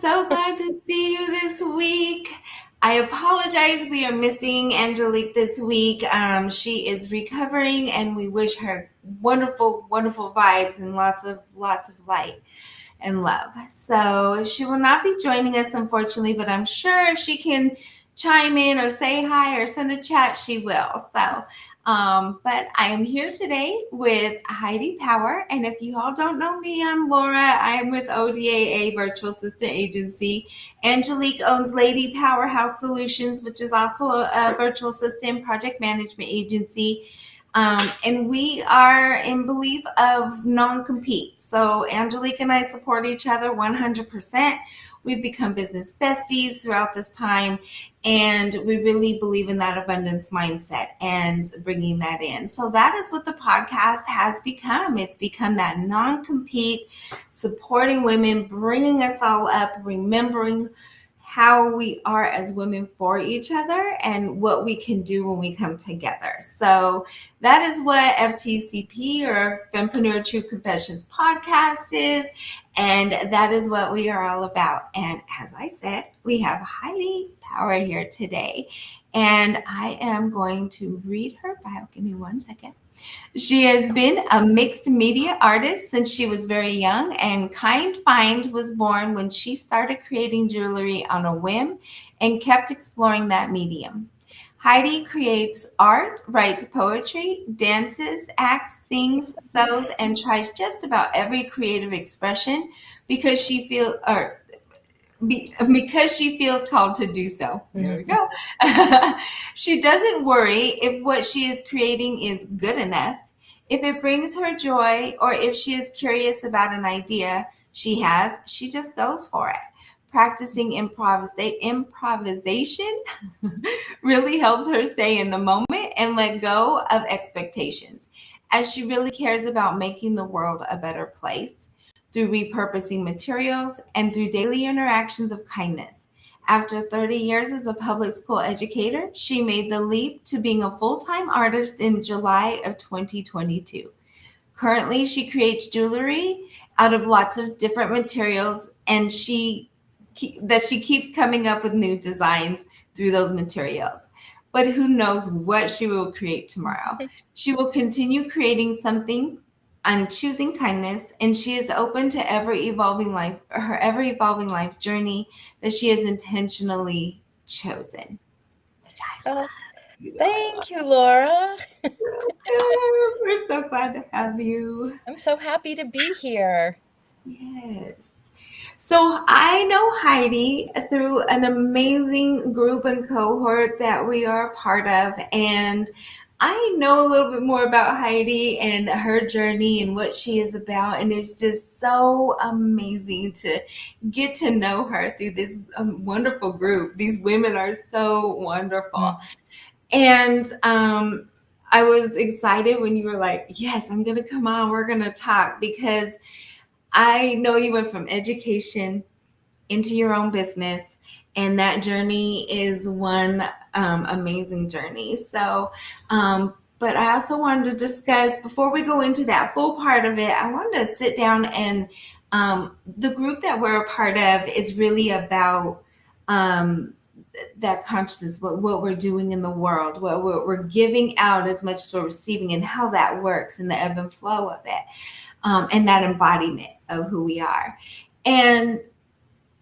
so glad to see you this week. I apologize. We are missing Angelique this week. She is recovering, and we wish her wonderful, wonderful vibes and lots of light and love. So she will not be joining us, unfortunately, but I'm sure if she can chime in or say hi or send a chat, she will. But I am here today with Heidi Pauer. And if you all don't know me, I'm Laura. I am with ODAA Virtual Assistant Agency. Angelique owns Lady Powerhouse Solutions, which is also a virtual assistant project management agency. And we are in belief of non-compete. So Angelique and I support each other 100%. We've become business besties throughout this time, and we really believe in that abundance mindset and bringing that in. So that is what the podcast has become. It's become that non-compete, supporting women, bringing us all up, remembering how we are as women for each other and what we can do when we come together. So that is what FTCP or Fempreneur True Confessions podcast is. And that is what we are all about. And as I said, we have Heidi Pauer here today. And I am going to read her bio. Give me 1 second. She has been a mixed media artist since she was very young, and Kind Find was born when she started creating jewelry on a whim and kept exploring that medium. Heidi creates art, writes poetry, dances, acts, sings, sews, and tries just about every creative expression because because she feels called to do so. There we go. She doesn't worry if what she is creating is good enough, if it brings her joy, or if she is curious about an idea she just goes for it. Practicing improvisation really helps her stay in the moment and let go of expectations, as she really cares about making the world a better place through repurposing materials and through daily interactions of kindness. After 30 years as a public school educator, she made the leap to being a full-time artist in July of 2022. Currently, she creates jewelry out of lots of different materials, and she keeps coming up with new designs through those materials. But who knows what she will create tomorrow? She will continue creating something and choosing kindness, and she is open to her ever evolving life journey that she has intentionally chosen. Which I Oh, love. thank you, Laura. We're so glad to have you. I'm so happy to be here. Yes. So I know Heidi through an amazing group and cohort that we are a part of. And I know a little bit more about Heidi and her journey and what she is about. And it's just so amazing to get to know her through this wonderful group. These women are so wonderful. Mm. And I was excited when you were like, yes, I'm going to come on. We're going to talk because I know you went from education into your own business, and that journey is one amazing journey. But I also wanted to discuss, before we go into that full part of it, I wanted to sit down and the group that we're a part of is really about um, that consciousness, what we're doing in the world, what we're giving out as much as we're receiving, and how that works, and the ebb and flow of it, and that embodiment of who we are. And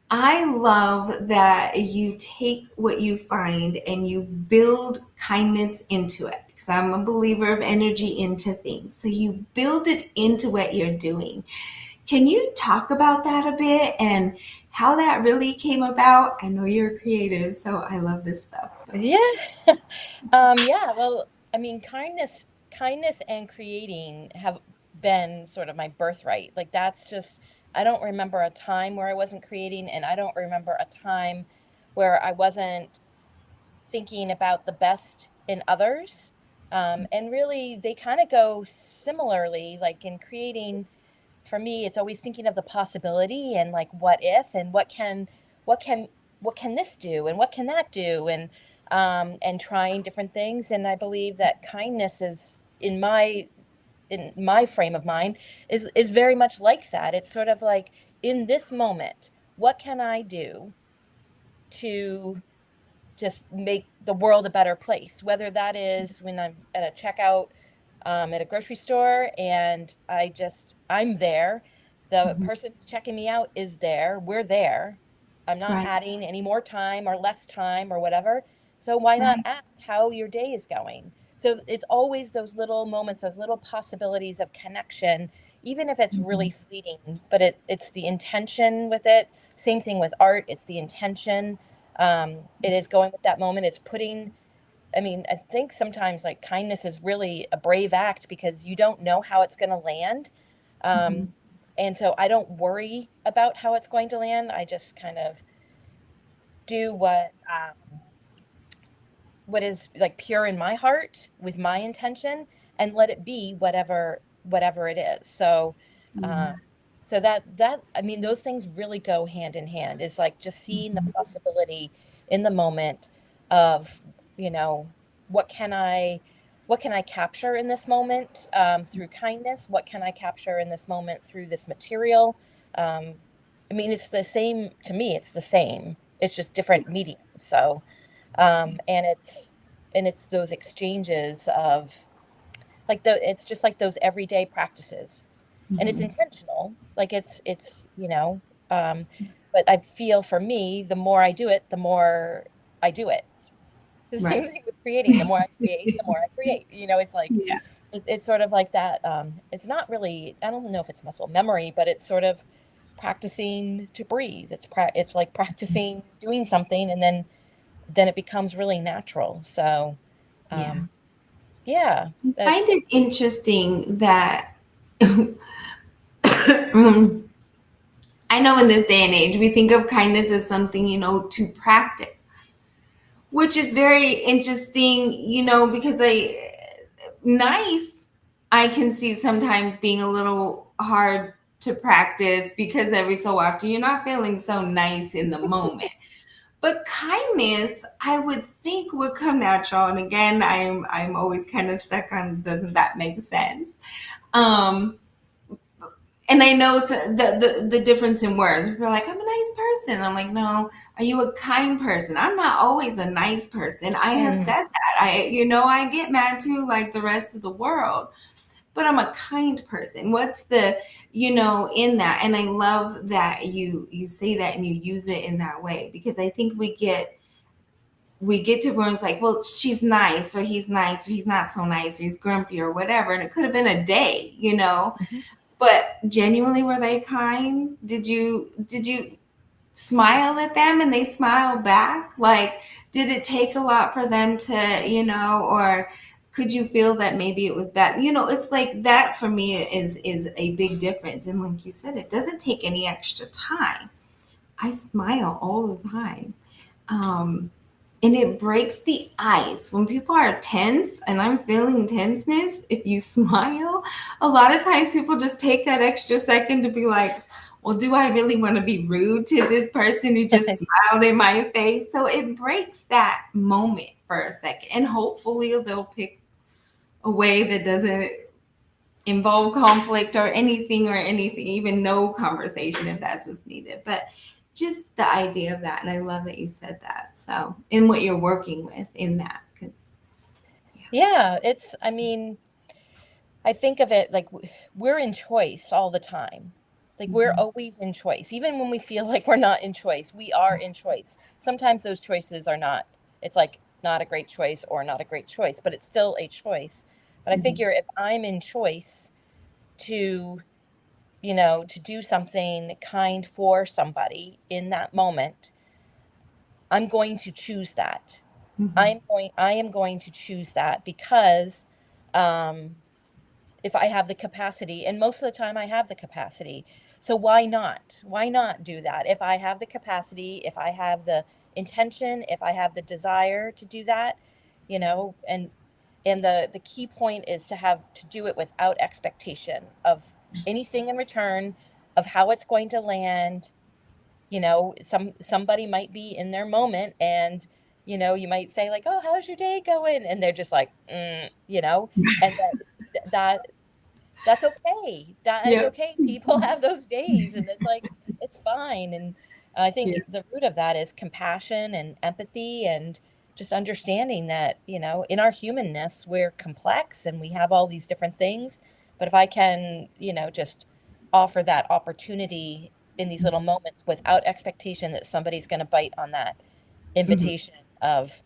I love that you take what you find and you build kindness into it, because I'm a believer of energy into things. So you build it into what you're doing. Can you talk about that a bit and how that really came about? I know you're creative, so I love this stuff. But Yeah. Yeah. Well, I mean, kindness and creating have been sort of my birthright. Like that's just, I don't remember a time where I wasn't creating, and I don't remember a time where I wasn't thinking about the best in others. And really, they kind of go similarly. Like in creating, for me, it's always thinking of the possibility and like what if and what can what can this do and what can that do, and trying different things. And I believe that kindness is in my frame of mind is very much like that. It's sort of like in this moment, what can I do to just make the world a better place, whether that is when I'm at a checkout at a grocery store and I'm there. The Mhm. person who's checking me out is there. We're there. I'm not Right. adding any more time or less time or whatever. So why not Right. ask how your day is going? So it's always those little moments, those little possibilities of connection, even if it's really Mhm. fleeting, but it's the intention with it. Same thing with art, it's the intention. It is going with that moment. It's putting, I mean, I think sometimes like kindness is really a brave act because you don't know how it's going to land. Mhm. Um, and so I don't worry about how it's going to land. I just kind of do what is like pure in my heart with my intention and let it be whatever it is. So Yeah. um so that I mean those things really go hand in hand. Is like just seeing the Mhm. possibility in the moment of, you know, what can I what can I capture in this moment through kindness? What can I capture in this moment through this material? um I mean it's the same to me, it's the same, it's just different mediums. So and it's those exchanges of like it's just like those everyday practices, and it's Mhm. intentional, like it's um but I feel for me the more I do it, the more I do it. The same Right. thing with creating. The more I create, the more I create. It's like Yeah. it's sort of like that. It's not really, I don't know if it's muscle memory, but it's sort of practicing to breathe. It's like practicing doing something, and then it becomes really natural. So, Yeah. um, yeah, I find that's it interesting that mm, I know in this day and age, we think of kindness as something, to practice, which is very interesting, because nice, I can see sometimes being a little hard to practice because every so often you're not feeling so nice in the moment. But kindness, I would think would come natural. And again, I'm always kind of stuck on doesn't that make sense? Um, and I know the difference in words. People are like, I'm a nice person. I'm like, no, are you a kind person? I'm not always a nice person. I have mm, said that. I get mad too, like the rest of the world, but I'm a kind person. What's in that? And I love that you say that and you use it in that way, because I think we get to where it's like, well, she's nice or he's nice or he's not so nice or he's grumpy or whatever. And it could have been a day. mhm. But genuinely, were they kind? Did you smile at them and they smiled back? Like, did it take a lot for them to, or could you feel that maybe it was that, it's like that for me is a big difference. And like you said, it doesn't take any extra time. I smile all the time. Um, and it breaks the ice when people are tense and I'm feeling tenseness. If you smile, a lot of times people just take that extra second to be like, well, do I really want to be rude to this person who just smiled in my face? So it breaks that moment for a second, and hopefully they'll pick a way that doesn't involve conflict or anything, even no conversation if that's what's needed. But just the idea of that. And I love that you said that. So, and what you're working with in that. Because, yeah. Yeah, I mean, I think of it like we're in choice all the time. Like we're Mhm. always in choice. Even when we feel like we're not in choice, we are in choice. Sometimes those choices are not, it's like not a great choice or not a great choice, but it's still a choice. But I Mhm. figure if I'm in choice to, to do something kind for somebody in that moment, I'm going to choose that. Mhm. I am going to choose that because um if I have the capacity, and most of the time I have the capacity. So why not? Why not do that? If I have the capacity, if I have the intention, if I have the desire to do that, and the key point is to do it without expectation of anything in return, of how it's going to land. Somebody might be in their moment, and you might say like, "Oh, how's your day going?" And they're just like, and that that's okay. That is Yep. okay. People have those days, and it's like it's fine. I Yeah. think the root of that is compassion and empathy and just understanding that, in our humanness, we're complex and we have all these different things. But if I can, just offer that opportunity in these little moments without expectation that somebody's going to bite on that Mhm. invitation of,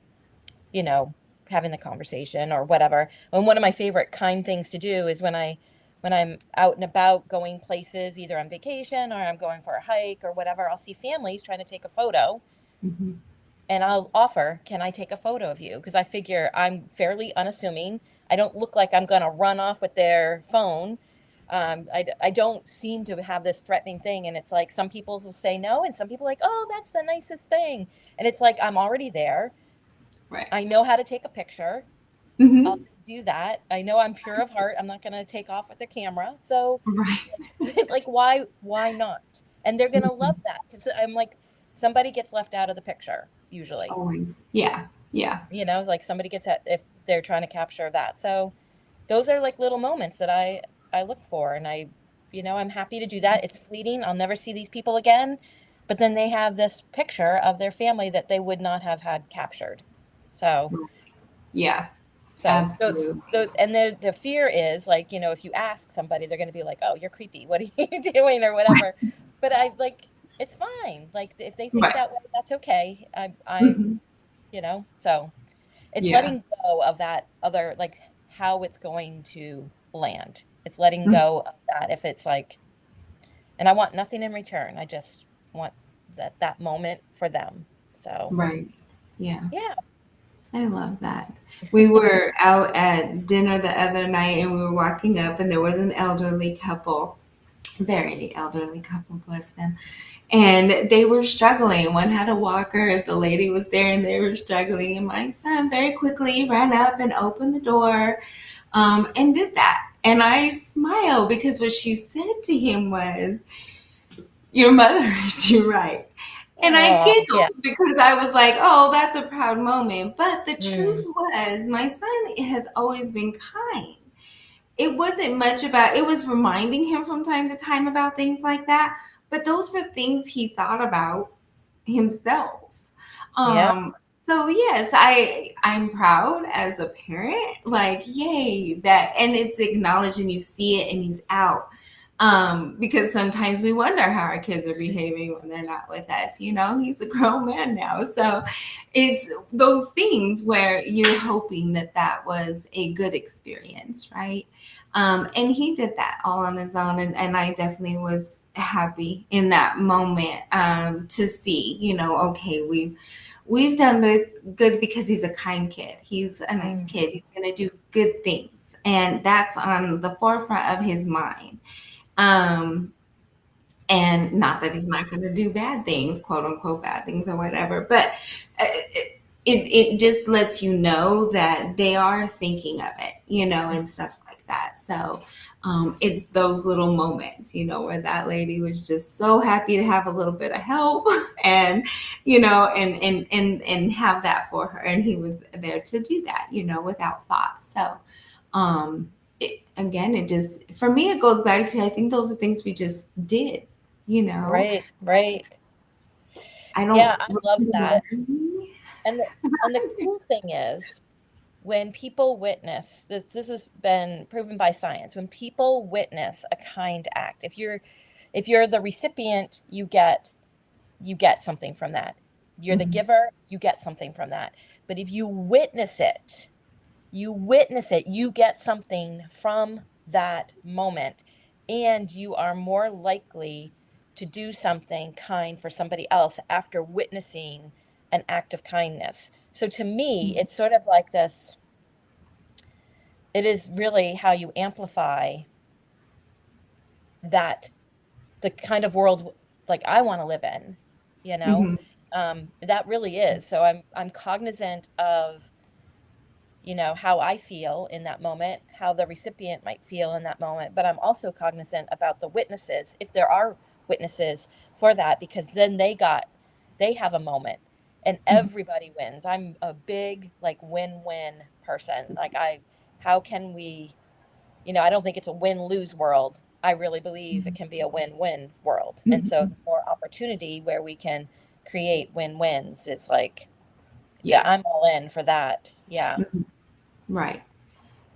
you know, having the conversation or whatever. And one of my favorite kind things to do is when I'm out and about going places, either on vacation or I'm going for a hike or whatever, I'll see families trying to take a photo Mhm. and I'll offer, "Can I take a photo of you?" Because I figure I'm fairly unassuming. I don't look like I'm going to run off with their phone. I don't seem to have this threatening thing. And it's like some people will say no, and some people are like, "Oh, that's the nicest thing." And it's like I'm already there. Right. I know how to take a picture. I'll Mhm. just do that. I know I'm pure of heart. I'm not gonna take off with the camera. So, Right. like, why not? And they're gonna Mhm. love that because I'm like, somebody gets left out of the picture usually. Always. Yeah. Yeah. Like somebody gets at if they're trying to capture that. So those are like little moments that I look for, and I'm happy to do that. It's fleeting. I'll never see these people again, but then they have this picture of their family that they would not have had captured. So. Right. Yeah. So those Absolutely. those and the fear is like, if you ask somebody, they're gonna be like, "Oh, you're creepy. What are you doing?" or whatever. But I like it's fine. Like if they think Right. that way, that's okay. I'm, Mhm. so it's Yeah. letting go of that other like how it's going to land. It's letting Mhm. go of that if it's like, and I want nothing in return. I just want that moment for them. So, Right. Yeah. yeah. I love that. We were out at dinner the other night and we were walking up and there was an elderly couple, very elderly couple, bless them. And they were struggling. One had a walker, the lady was there and they were struggling. And my son very quickly ran up and opened the door and did that. And I smiled because what she said to him was, "Your mother raised you right." And I Oh, yeah. giggled because I was like, oh, that's a proud moment. But the truth Mm, was, my son has always been kind. It wasn't much about, it was reminding him from time to time about things like that. But those were things he thought about himself. yeah. So yes, I'm proud as a parent. Like, yay, that, and it's acknowledging you see it and he's out. Because sometimes we wonder how our kids are behaving when they're not with us. He's a grown man now. So it's those things where you're hoping that that was a good experience, right? And he did that all on his own. And I definitely was happy in that moment to see, okay, we've done good because he's a kind kid. He's a nice Mm, kid. He's going to do good things. And that's on the forefront of his mind. Um, and not that he's not going to do bad things, quote unquote, bad things or whatever, but it just lets you know that they are thinking of it, and stuff like that. So it's those little moments, where that lady was just so happy to have a little bit of help and, and have that for her. And he was there to do that, without thought. So, again, it just, for me, it goes back to, I think those are things we just did, you know, right, right. I Yeah, don't I love remember. that. And the cool thing is when people witness this has been proven by science. When people witness a kind act, if you're the recipient, you get something from that. You're the Mhm, giver, you get something from that. But if you witness it, you get something from that moment, and you are more likely to do something kind for somebody else after witnessing an act of kindness. So to me, mhm, it's sort of like this, it is really how you amplify that the kind of world like I want to live in, you know? mhm, That really is. So I'm cognizant of how I feel in that moment, how the recipient might feel in that moment. But I'm also cognizant about the witnesses, if there are witnesses for that, because then they have a moment and mhm. everybody wins. I'm a big like win-win person. How can we, I don't think it's a win-lose world. I really believe it can be a win-win world. And so Mhm. the more opportunity where we can create win-wins is like, yeah, Yeah. I'm all in for that. Yeah. Mhm. Right.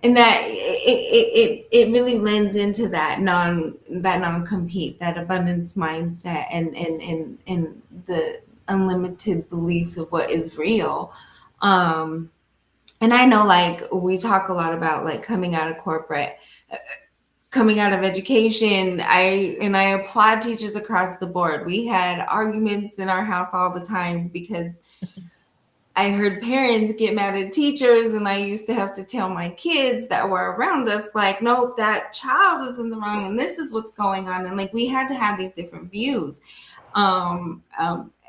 And that it really lends into that non compete, that abundance mindset, and the unlimited beliefs of what is real. Um, and I know, like, we talk a lot about like coming out of corporate, coming out of education. I applaud teachers across the board. We had arguments in our house all the time because I heard parents get mad at teachers, and I used to have to tell my kids that were around us, like, nope, that child is in the wrong, and this is what's going on. And like, we had to have these different views.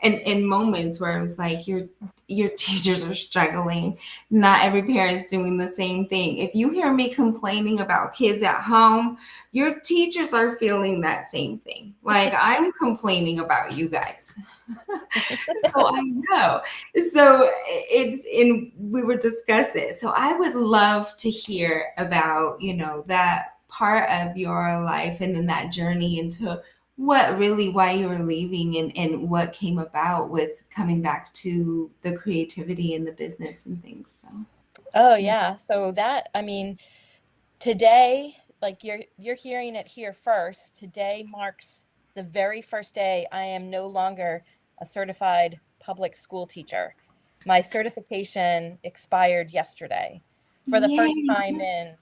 And in moments where it was like, your teachers are struggling. Not every parent's doing the same thing. If you hear me complaining about kids at home, your teachers are feeling that same thing. Like, I'm complaining about you guys. So I know. So it's in we were discussing. So I would love to hear about, that part of your life, and then that journey into what really why you were leaving, and what came about with coming back to the creativity and the business and things. So Oh yeah. yeah. So that, I mean, today, like you're hearing it here first. Today marks the very first day I am no longer a certified public school teacher. My certification expired yesterday for the first Yay. time in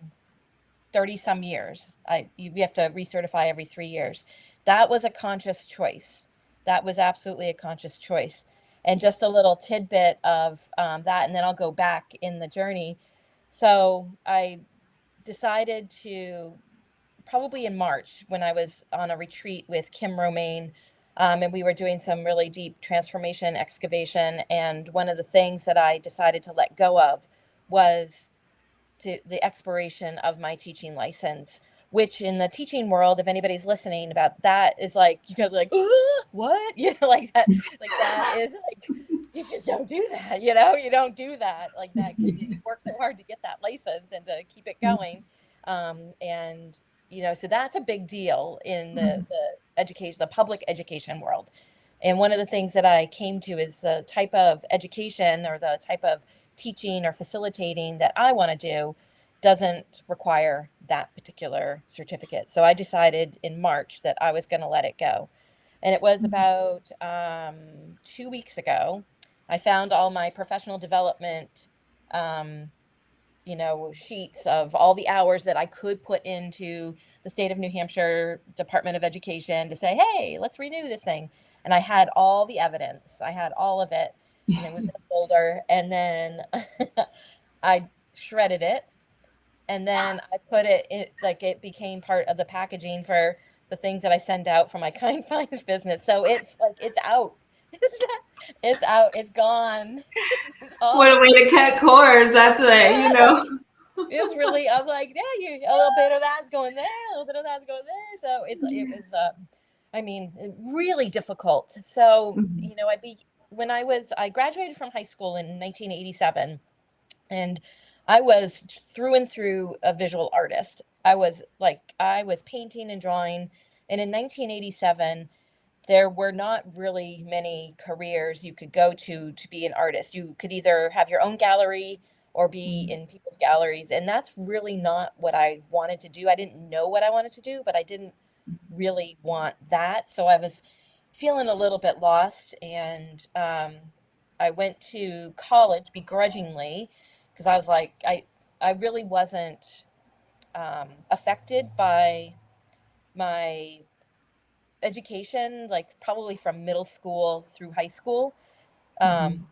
30 some years. We have to recertify every 3 years. That was a conscious choice. That was absolutely a conscious choice. And just a little tidbit of that, and then I'll go back in the journey. So I decided to, probably in March, when I was on a retreat with Kim Romaine, and we were doing some really deep transformation excavation. And one of the things that I decided to let go of was to the expiration of my teaching license, which in the teaching world, if anybody's listening about that, is like, you guys are like, what? Like that is like, you just don't do that, you don't do that like that because you work so hard to get that license and to keep it going. And, so that's a big deal in the education, the public education world. And one of the things that I came to is the type of education or the type of teaching or facilitating that I want to do doesn't require that particular certificate. So I decided in March that I was going to let it go. And it was about 2 weeks ago. I found all my professional development, um, sheets of all the hours that I could put into the state of New Hampshire Department of Education to say, hey, let's renew this thing. And I had all the evidence, I had all of it, and it was in a folder. And then I shredded it, and then I put it in, like it became part of the packaging for the things that I send out for my kind finds business. So it's like it's out. It's out. It's gone. It's What a all. way to cut cords. That's Yeah, it was really. I was like, yeah, you a little bit of that's going there, a little bit of that's going there. So it was. I mean, really difficult. So Mhm. I graduated from high school in 1987, and I was through and through a visual artist. I was painting and drawing, and in 1987 there were not really many careers you could go to be an artist. You could either have your own gallery or be in people's galleries, and that's really not what I wanted to do. I didn't know what I wanted to do, but I didn't really want that. So I was feeling a little bit lost, and I went to college begrudgingly because I was like, I really wasn't affected by my education, like probably from middle school through high school. Um,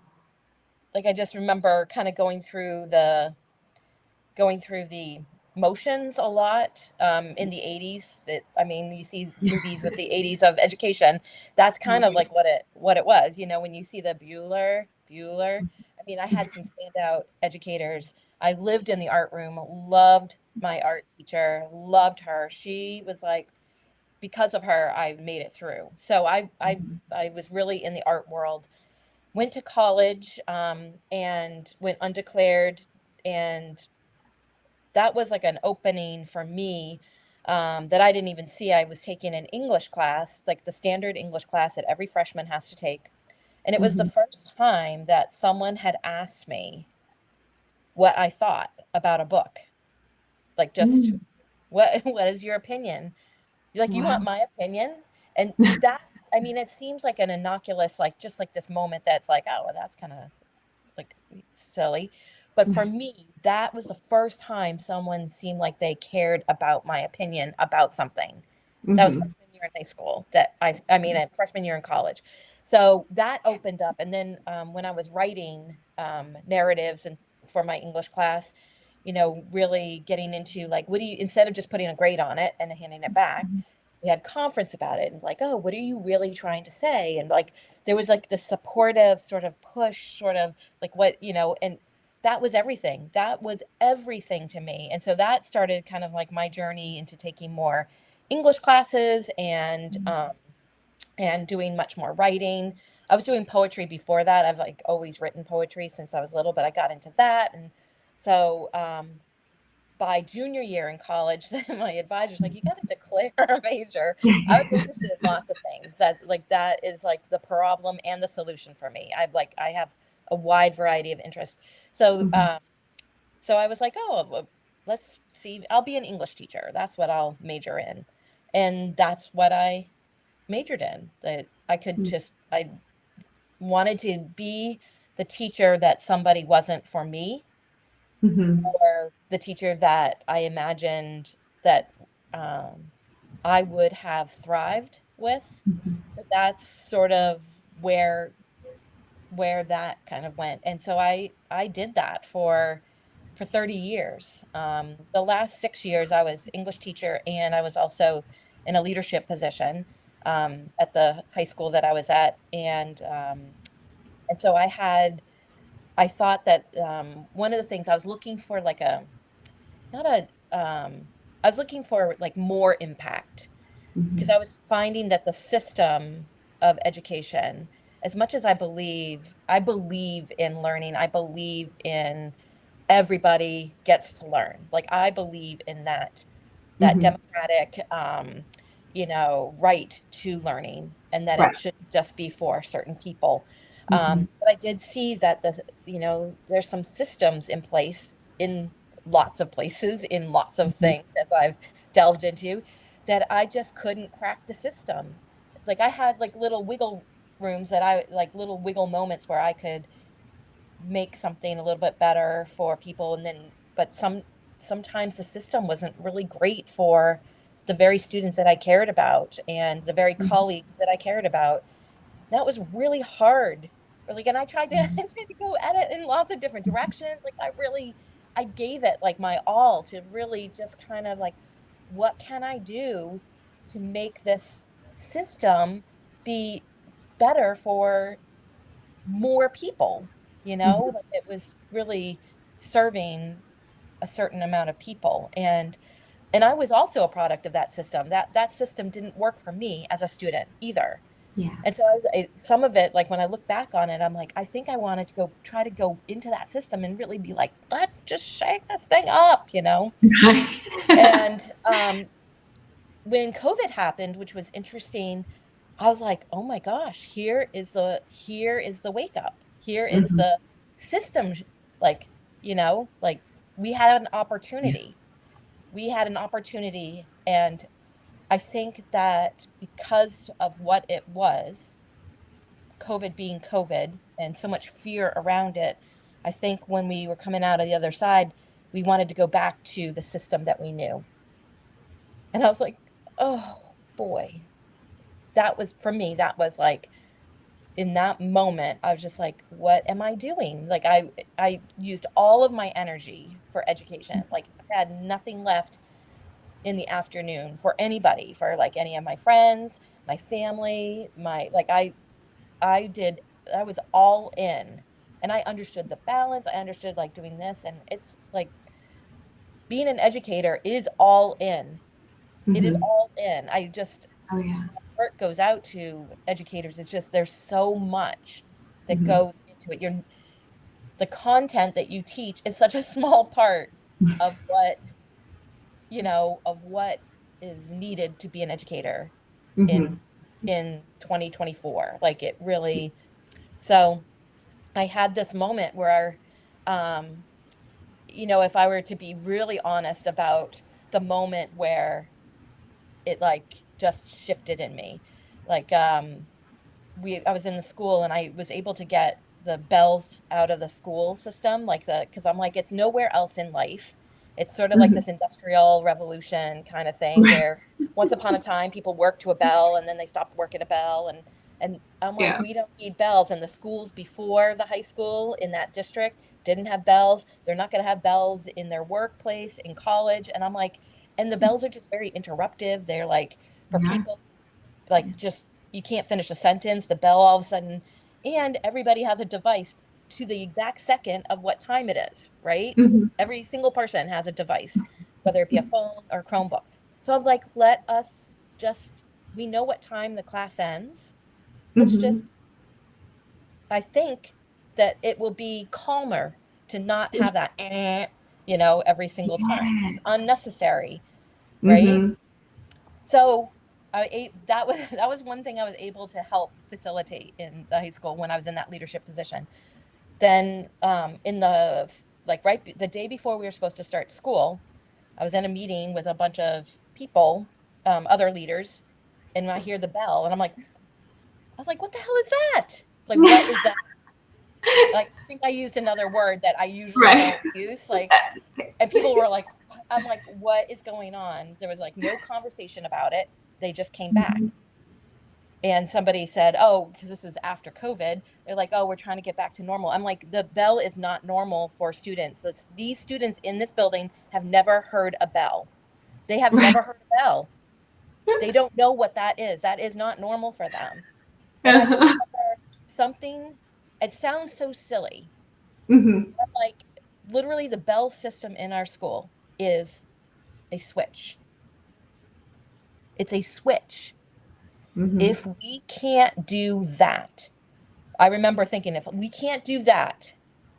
like I just remember kind of going through the motions a lot in the 80s. I mean, you see movies with the 80s of education. That's kind of like what it was. When you see the Bueller. I mean, I had some standout educators. I lived in the art room, loved my art teacher, loved her. She was like, because of her, I made it through. So I was really in the art world. Went to college and went undeclared, and that was like an opening for me that I didn't even see. I was taking an English class, like the standard English class that every freshman has to take. And it was the Mhm. first time that someone had asked me what I thought about a book. Like, just Mm. what is your opinion? You're like, you want Wow. my opinion? And that, I mean, it seems like an innocuous, like just like this moment that's like, oh, well, that's kind of like silly. But for Right. me, that was the first time someone seemed like they cared about my opinion about something. That was Mhm. freshman year in high school. I mean, freshman year in college. So that opened up. And then when I was writing narratives and for my English class, really getting into like, what do you, instead of just putting a grade on it and handing it back, we had conference about it and like, oh, what are you really trying to say? And like, there was like the supportive sort of push, sort of like and that was everything. That was everything to me. And so that started kind of like my journey into taking more English classes and doing much more writing. I was doing poetry before that. I've like always written poetry since I was little, but I got into that. And so by junior year in college, my advisor's like, you got to declare a major. I was interested in lots of things that is like the problem and the solution for me. I have a wide variety of interests. So, Mhm. so I was like, oh, well, let's see. I'll be an English teacher. That's what I'll major in. And that's what I majored in. That I wanted to be the teacher that somebody wasn't for me, Mhm. or the teacher that I imagined that um, I would have thrived with. Mhm. So that's sort of where that kind of went. And so I did that for 30 years. The last 6 years I was English teacher, and I was also in a leadership position at the high school that I was at. And so I thought that one of the things I was looking for, like a not a I was looking for like more impact, because Mhm. I was finding that the system of education, as much as I believe in learning, I believe in everybody gets to learn. Like I believe in that Mhm. democratic right to learning, and that it Right. shouldn't just be for certain people. Mhm. But I did see that there's some systems in place in lots of places, in lots of Mhm. things, as I've delved into, that I just couldn't crack the system. Like I had like little wiggle rooms, that I like little wiggle moments where I could make something a little bit better for people, and then but sometimes the system wasn't really great for the very students that I cared about and the very Mhm. colleagues that I cared about. That was really hard. Like, and I tried to I Mhm. tried to go at it in lots of different directions. Like I gave it like my all to really just kind of like, what can I do to make this system be better for more people, Mhm. like it was really serving a certain amount of people. And I was also a product of that system. That system didn't work for me as a student either. Yeah. And so some of it, like when I look back on it, I'm like, I think I wanted to try to go into that system and really be like, let's just shake this thing up. Right. And when COVID happened, which was interesting, I was like, "Oh my gosh, here is the wake up. Here is Mhm. the system like, like we had an Yeah. opportunity. We had an opportunity, and I think that because of what it was, COVID being COVID and so much fear around it, I think when we were coming out of the other side, we wanted to go back to the system that we knew." And I was like, "Oh boy." That was for me, that was like, in that moment, I was just like, "What am I doing?" Like, I used all of my energy for education. Like, I had nothing left in the afternoon for anybody, for, like, any of my friends, my family, I did I was all in, and I understood the balance, I understood, like, doing this, and it's like, being an educator is all in. It is Mhm. all in. Oh yeah. Heart goes out to educators. It's just there's so much that Mhm. goes into it. The content that you teach is such a small part of what, of what is needed to be an educator Mm-hmm. in 2024. Like it really, so I had this moment where, um, if I were to be really honest about the moment where it like just shifted in me, like I was in the school and I was able to get the bells out of the school system, like because I'm like, it's nowhere else in life. It's sort of like Mm-hmm. this industrial revolution kind of thing Right. where once upon a time people worked to a bell and then they stopped working a bell, and I'm like, Yeah. we don't need bells. And the schools before the high school in that district didn't have bells. They're not going to have bells in their workplace, in college. And I'm like, and the bells are just very interruptive. They're like for Yeah. people like just you can't finish a sentence, the bell all of a sudden, and everybody has a device to the exact second of what time it is, right? Mm-hmm. Every single person has a device, whether it be a phone or Chromebook. So I was like, let us just, we know what time the class ends. Let's Mm-hmm. just, I think that it will be calmer to not have that, every single time. It's Yes. unnecessary, right? Mm-hmm. So that was that was one thing I was able to help facilitate in the high school when I was in that leadership position. Then in the like the day before we were supposed to start school, I was in a meeting with a bunch of people, other leaders, and I hear the bell, and I was like, "What the hell is that? Like, what is that?" Like, I think I used another word that I usually Right. don't use, like, and people were like, "I'm like, what is going on?" There was like no conversation about it. They just came Mm-hmm. back. And somebody said, "Oh, because this is after COVID." They're like, "Oh, we're trying to get back to normal." I'm like, "The bell is not normal for students. These students in this building have never heard a bell. They have Right. never heard a bell. They don't know what that is. That is not normal for them." And I just Uh-huh. remember something, it sounds so silly. Mm-hmm. I'm like, literally, the bell system in our school is a switch. It's a switch. Mm-hmm. If we can't do that, I remember thinking, if we can't do that,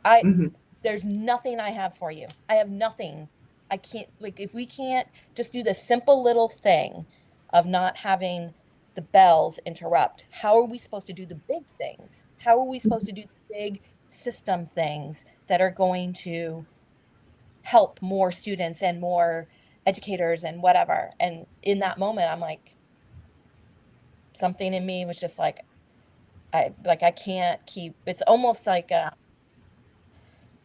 I Mm-hmm. there's nothing I have for you. I have nothing. I can't, like, if we can't just do the simple little thing of not having the bells interrupt, how are we supposed to do the big things? How are we supposed to do the big system things that are going to help more students and more educators and whatever? And in that moment, I'm like, something in me was just like, I can't keep, it's almost like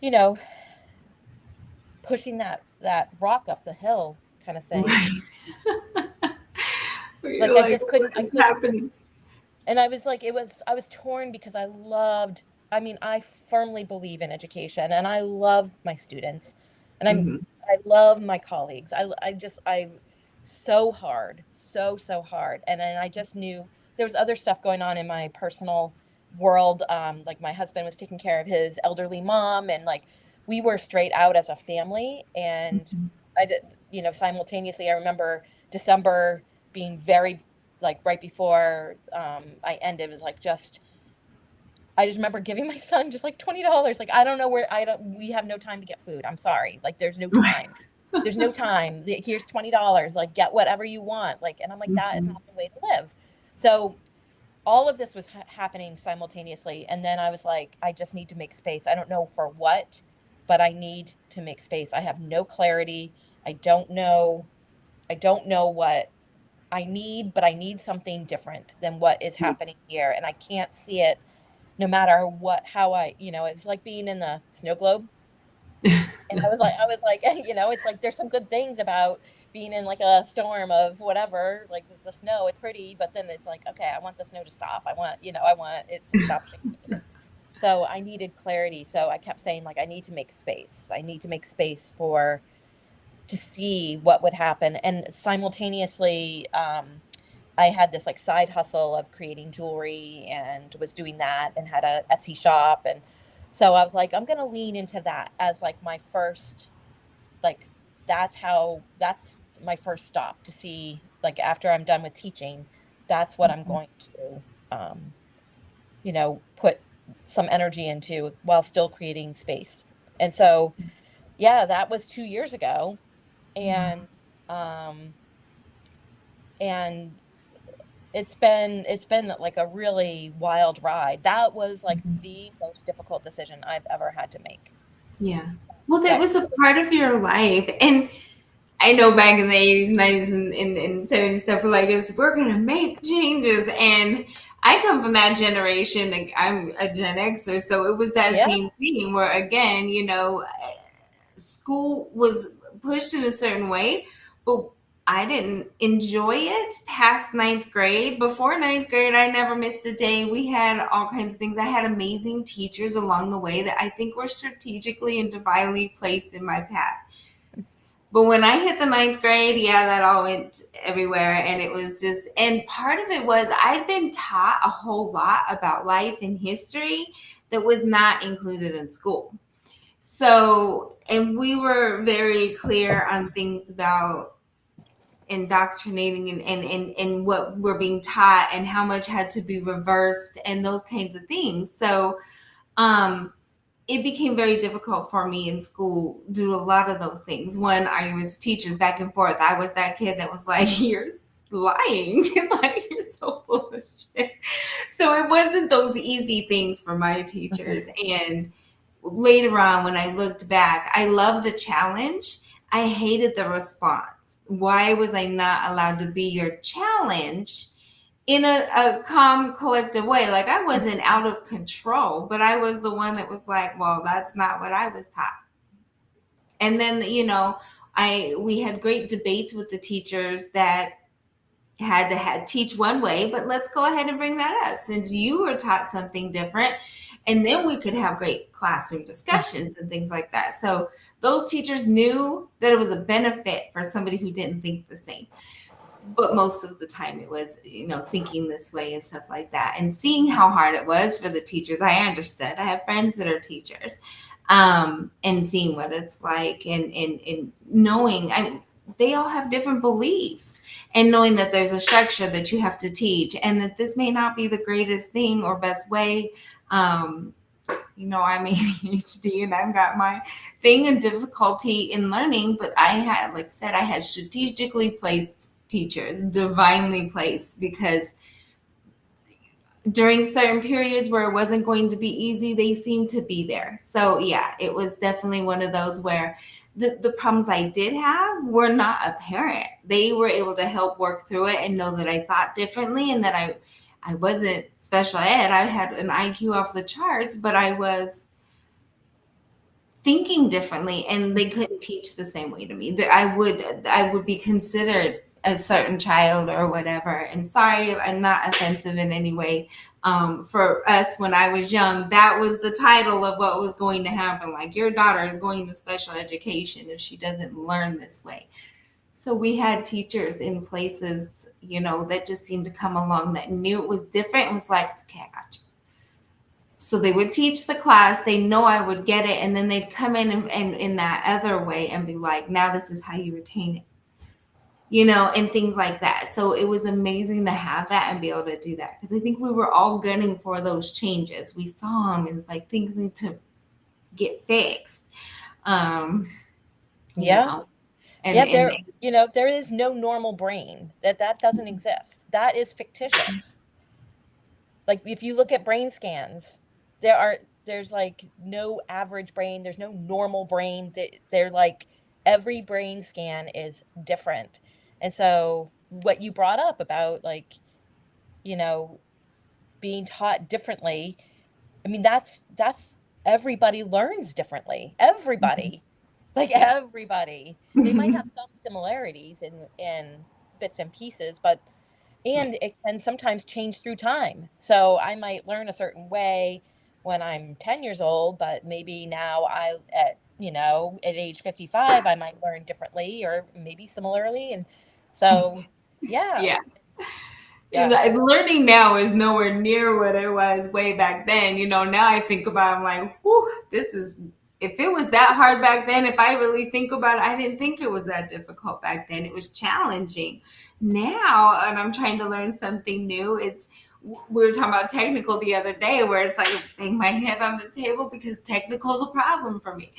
you know, pushing that rock up the hill kind of thing. Right. You're Like I like, just what I is couldn't, happening? and I was like, I was torn because I mean, I firmly believe in education and I love my students and Mm-hmm. I love my colleagues. I so hard, so hard. And then I just knew there was other stuff going on in my personal world. Like my husband was taking care of his elderly mom and like we were straight out as a family. And Mm-hmm. I did, simultaneously, I remember December being very like right before I ended was like just I just remember giving my son just like $20. Like I don't know where I don't we have no time to get food. I'm sorry. Like there's no Right. time. There's no time. Here's $20. Like get whatever you want. Like and I'm like that is Mm-hmm. not the way to live. So all of this was happening simultaneously and then I was like I just need to make space. I don't know for what, but I need to make space. I have no clarity. I don't know. I don't know what I need, but I need something different than what is happening here. And I can't see it no matter what, how it's like being in the snow globe. And I was like, it's like there's some good things about being in like a storm of whatever, like the snow, it's pretty, but then it's like, okay, I want the snow to stop. I want it to stop shaking. And so I needed clarity. So I kept saying, like, I need to make space. I need to make space for to see what would happen. And simultaneously, I had this like side hustle of creating jewelry and was doing that and had a Etsy shop. And so I was like, I'm going to lean into that as like my first, like, that's my first stop to see, like, after I'm done with teaching, that's what I'm going to, um, put some energy into while still creating space. And so, yeah, that was 2 years ago. Wow. And, um, and it's been like a really wild ride. That was like the most difficult decision I've ever had to make. Yeah. Well, that That was a part of your life. And I know back in the 80s, 90s, and 70s stuff, like, it was, we're going to make changes. And I come from that generation. Like, I'm a Gen Xer. So it was that yeah, same thing where, again, school was pushed in a certain way, but I didn't enjoy it past ninth grade. Before ninth grade, I never missed a day. We had all kinds of things. I had amazing teachers along the way that I think were strategically and divinely placed in my path. But when I hit the ninth grade, yeah, that all went everywhere. And it was just, and part of it was I'd been taught a whole lot about life and history that was not included in school. So, and we were very clear on things about indoctrinating and what we're being taught and how much had to be reversed and those kinds of things. So, um, it became very difficult for me in school due to a lot of those things. One, I was teachers back and forth. I was that kid that was like, "You're lying, like you're so full of shit." So it wasn't those easy things for my teachers. And later on, when I looked back, I loved the challenge. I hated the response. Why was I not allowed to be your challenge in a calm, collective way? Like, I wasn't out of control, but I was the one that was like, well, that's not what I was taught. And then, I we had great debates with the teachers that had to teach one way, but let's go ahead and bring that up since you were taught something different. And then we could have great classroom discussions and things like that. So those teachers knew that it was a benefit for somebody who didn't think the same. But most of the time it was, thinking this way and stuff like that. And seeing how hard it was for the teachers, I understood. I have friends that are teachers, and seeing what it's like, and knowing they all have different beliefs, and knowing that there's a structure that you have to teach, and that this may not be the greatest thing or best way. I'm ADHD and I've got my thing and difficulty in learning, but I had, like I said, I had strategically placed teachers, divinely placed, because during certain periods where it wasn't going to be easy, they seemed to be there. So yeah, it was definitely one of those where the problems I did have were not apparent. They were able to help work through it and know that I thought differently, and that I wasn't special ed. I had an IQ off the charts, but I was thinking differently, and they couldn't teach the same way to me. I would be considered a certain child or whatever. And sorry if I'm not offensive in any way. For us, when I was young, that was the title of what was going to happen. Like, your daughter is going to special education if she doesn't learn this way. So we had teachers in places, that just seemed to come along that knew it was different and was like, okay, I got you. So they would teach the class, they know I would get it, and then they'd come in and in that other way and be like, now this is how you retain it, and things like that. So it was amazing to have that and be able to do that, because I think we were all gunning for those changes. We saw them and it's like, things need to get fixed. um you yeah, know yeah. and There is no normal brain. That doesn't exist. That is fictitious. Like, if you look at brain scans, there's like no average brain, there's no normal brain. They're like, every brain scan is different. And so what you brought up about, like, you know, being taught differently, I mean, that's everybody learns differently. Everybody. Like, yeah. everybody. They might have some similarities in bits and pieces, but Right. and it can sometimes change through time. So I might learn a certain way when I'm 10 years old, but maybe now at age 55, I might learn differently or maybe similarly. And so, yeah, Yeah. yeah, Learning now is nowhere near what it was way back then. Now I think about it, I'm like, whew, if it was that hard back then, if I really think about it, I didn't think it was that difficult back then. It was challenging. Now, and I'm trying to learn something new, it's we were talking about technical the other day, where it's like I bang my head on the table because technical is a problem for me.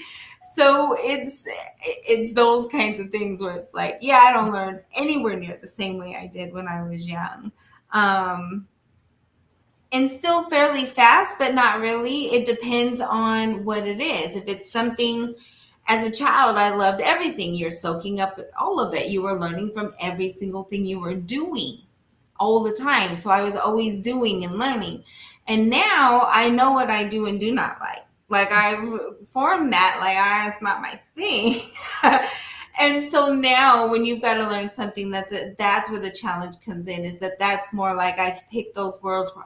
So it's those kinds of things where it's like, yeah, I don't learn anywhere near the same way I did when I was young. Um, and still fairly fast, but not really. It depends on what it is. If it's something, as a child, I loved everything. You're soaking up all of it. You were learning from every single thing you were doing all the time. So I was always doing and learning. And now I know what I do and do not like. Like I've formed that, like, it's not my thing. And so now when you've got to learn something, that's where the challenge comes in, is that's more like I've picked those worlds where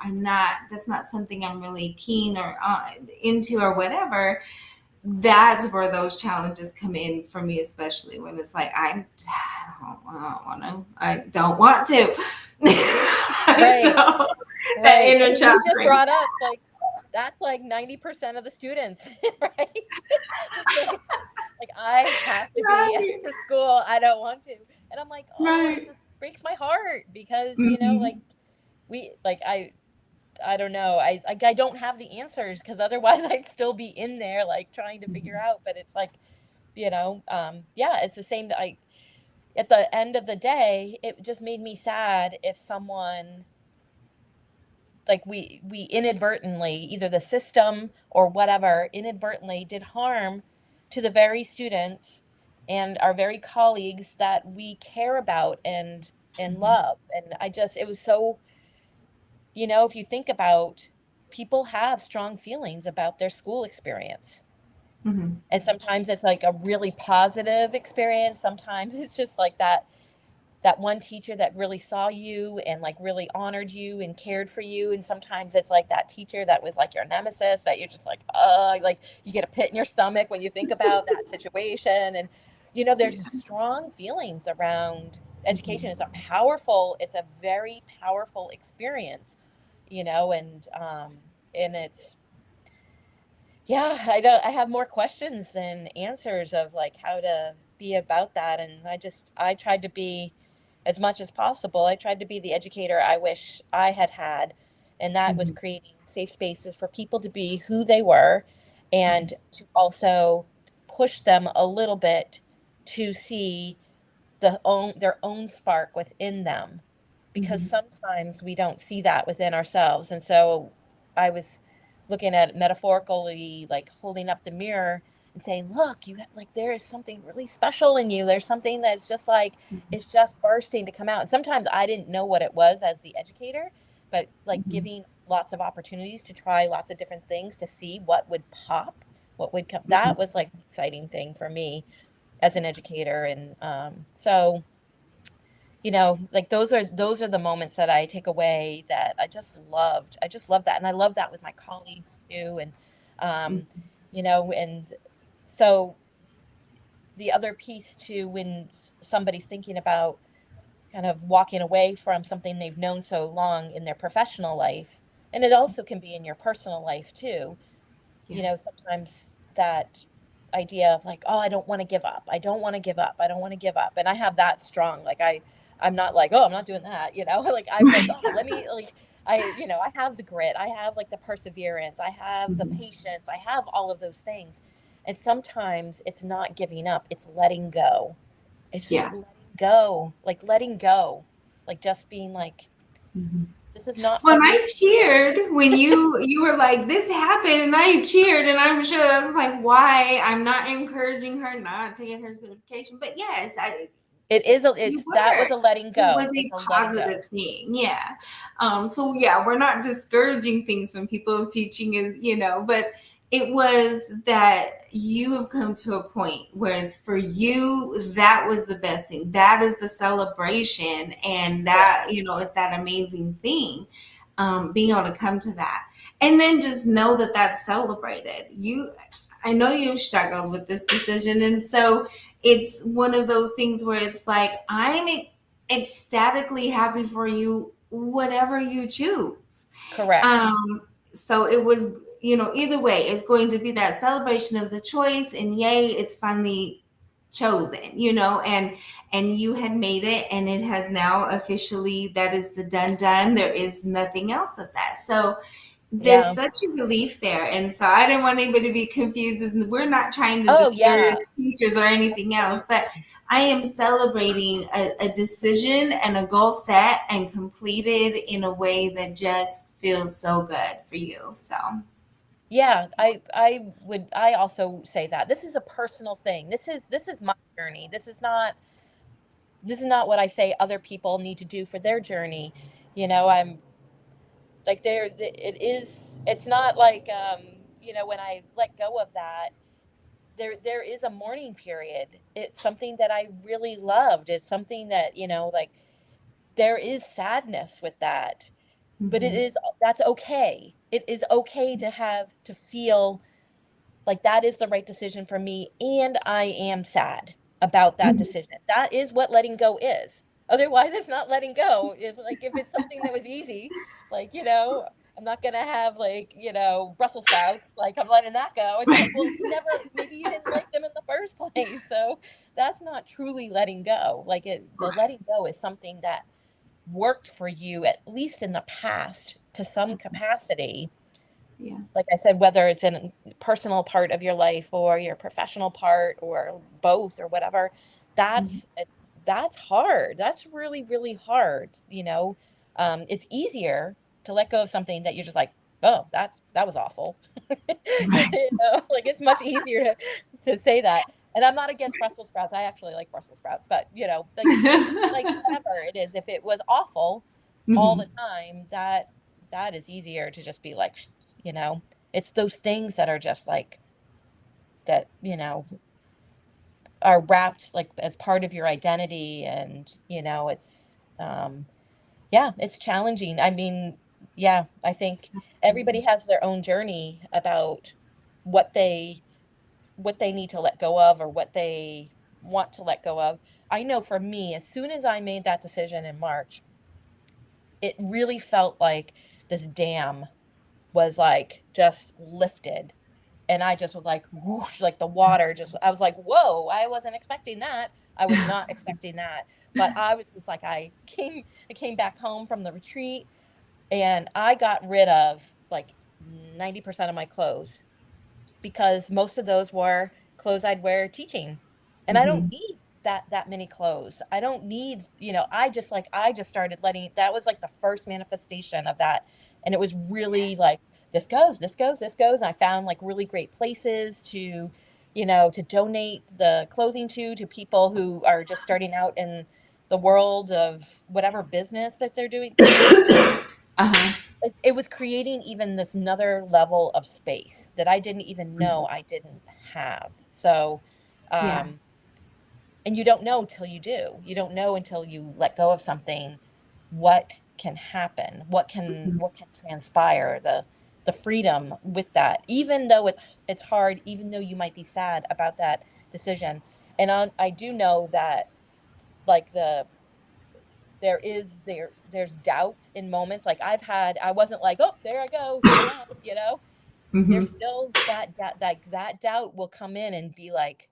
that's not something I'm really keen or into or whatever. That's where those challenges come in for me, especially when it's like I don't want to. Right. So that Right. inner And you child just brings brought up like that's like 90% of the students, right? Like I have to be at right, the school. I don't want to. And I'm like, "Oh, it right. just breaks my heart because, like Hmm. we like I don't know. I don't have the answers because otherwise I'd still be in there like trying to figure out, but it's like, yeah, it's the same that I at the end of the day, it just made me sad if someone like we inadvertently, either the system or whatever, inadvertently did harm to the very students and our very colleagues that we care about and love. And I just it was so, if you think about, people have strong feelings about their school experience. Hmm. And sometimes it's like a really positive experience. Sometimes it's just like that one teacher that really saw you and like really honored you and cared for you. And sometimes it's like that teacher that was like your nemesis that you're just like you get a pit in your stomach when you think about that situation. And there's Yeah. strong feelings around education. It's a very powerful experience, and it's, yeah, I have more questions than answers of like how to be about that. And I tried to be, as much as possible, I tried to be the educator I wish I had had. And that was Hmm. creating safe spaces for people to be who they were and to also push them a little bit to see their own spark within them, because Hmm. sometimes we don't see that within ourselves. And so I was looking at metaphorically, like holding up the mirror and saying, look, like there is something really special in you. There's something that's just like it's just bursting to come out. And sometimes I didn't know what it was as the educator, but like Hmm. giving lots of opportunities to try lots of different things to see what would pop, what would come. That Hmm. was like the exciting thing for me as an educator. And so, like those are the moments that I take away that I just loved that. And I love that with my colleagues too. And and so the other piece too, when somebody's thinking about kind of walking away from something they've known so long in their professional life, and it also can be in your personal life too, Yeah. sometimes that idea of like, oh, I don't want to give up. I don't want to give up. I don't want to give up. And I have that strong, like I'm not like, oh, I'm not doing that, like I'm like, Right. oh, let me like I have the grit. I have like the perseverance. I have the Hmm. patience. I have all of those things. And sometimes it's not giving up, it's letting go. It's just Yeah. letting go. Like letting go. Like just being like, Hmm. this is not When for me. I cheered when you were like, this happened, and I cheered, and I'm sure that's like why I'm not encouraging her not to get her certification. But yes, you That were. was a letting It was go. It's a a letting go. positive thing, yeah. So yeah, we're not discouraging things from people of teaching, is but it was that you have come to a point where for you that was the best thing. That is the celebration, and that Correct. is that amazing thing. Being able to come to that, and then just know that that's celebrated. I know you've struggled with this decision, and so it's one of those things where it's like I'm ecstatically happy for you, whatever you choose. Correct. So it was, either way, it's going to be that celebration of the choice, and yay, it's finally chosen, and you had made it, and it has now officially, that is the done. There is nothing else of that. So there's Yeah. such a relief there. And so I didn't want anybody to be confused. We're not trying to Oh, discourage yeah. teachers or anything else, but Absolutely. I am celebrating a decision and a goal set and completed in a way that just feels so good for you. So, Yeah, I also say that. This is a personal thing. This is my journey. This is not what I say other people need to do for their journey. I'm like it's not like when I let go of that, there is a mourning period. It's something that I really loved. It's something that, like there is sadness with that, but mhm. that's okay. It is okay to feel like that is the right decision for me, and I am sad about that Mhm. decision. That is what letting go is. Otherwise, it's not letting go. If it's something that was easy, like, I'm not gonna have like, Brussels sprouts, like I'm letting that go. It's like, well, maybe you didn't like them in the first place. So that's not truly letting go. The Right. letting go is something that worked for you, at least in the past, to some capacity. Yeah. Like I said, whether it's in a personal part of your life or your professional part or both or whatever, Mhm. that's hard. That's really, really hard. It's easier to let go of something that you're just like, oh, that was awful. Right. Like it's much easier to say that. And I'm not against Brussels sprouts. I actually like Brussels sprouts, but like whatever it is, if it was awful all the Mhm. time, that is easier to just be like, you know, it's those things that are just like that, are wrapped like as part of your identity. And, yeah, it's challenging. I mean, yeah, I think everybody Absolutely. has their own journey about what they what they need to let go of or what they want to let go of. I know for me, as soon as I made that decision in March, it really felt like this dam was like just lifted. And I just was like, whoosh, like the water just, I was like, whoa, I wasn't expecting that. I was not expecting that. But I was just like, I came back home from the retreat and I got rid of like 90% of my clothes because most of those were clothes I'd wear teaching. And I don't Mhm. need that many clothes. I don't need, I just started letting that was like the first manifestation of that. And it was really like this goes, this goes, this goes. And I found like really great places to donate the clothing to people who are just starting out in the world of whatever business that they're doing. Uh-huh. It was creating even this another level of space that I didn't even Mhm. know I didn't have. So, Yeah. um, and you don't know till you do. You don't know until you let go of something what can happen, Mhm. what can transpire, the freedom with that, even though it's hard, even though you might be sad about that decision. And I do know that like there's doubts in moments like I wasn't like, oh, there I go, I'm out. There's Mhm. still that doubt will come in and be like,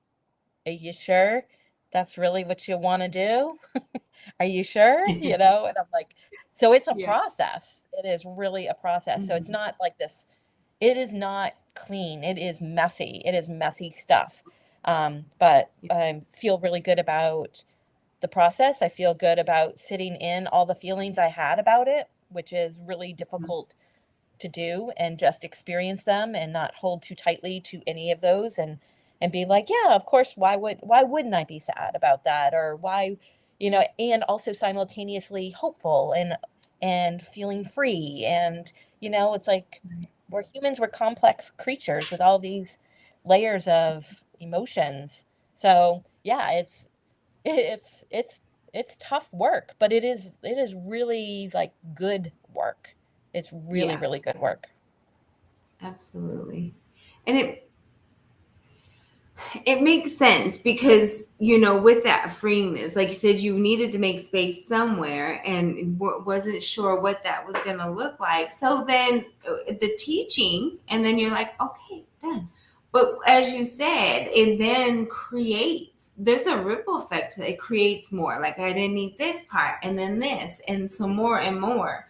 are you sure that's really what you want to do? Are you sure? And I'm like, so it's a Yeah. process. It is really a process. So it's Mhm. not like this, it is not clean. It is messy. It is messy stuff. But Yeah. I feel really good about the process. I feel good about sitting in all the feelings I had about it, which is really difficult to do, and just experience them and not hold too tightly to any of those, and be like, yeah, of course, why wouldn't I be sad about that, or why, and also simultaneously hopeful and feeling free. And it's like we're humans, we're complex creatures with all these layers of emotions. So yeah, it's it's tough work, but it is really like good work. It's really, Yeah. really good work. Absolutely. And it makes sense because, with that freeness, like you said, you needed to make space somewhere and wasn't sure what that was going to look like. So then the teaching, and then you're like, okay, done. But as you said, it then creates, there's a ripple effect. It creates more. Like, I didn't eat this part, and then this, and some more and more.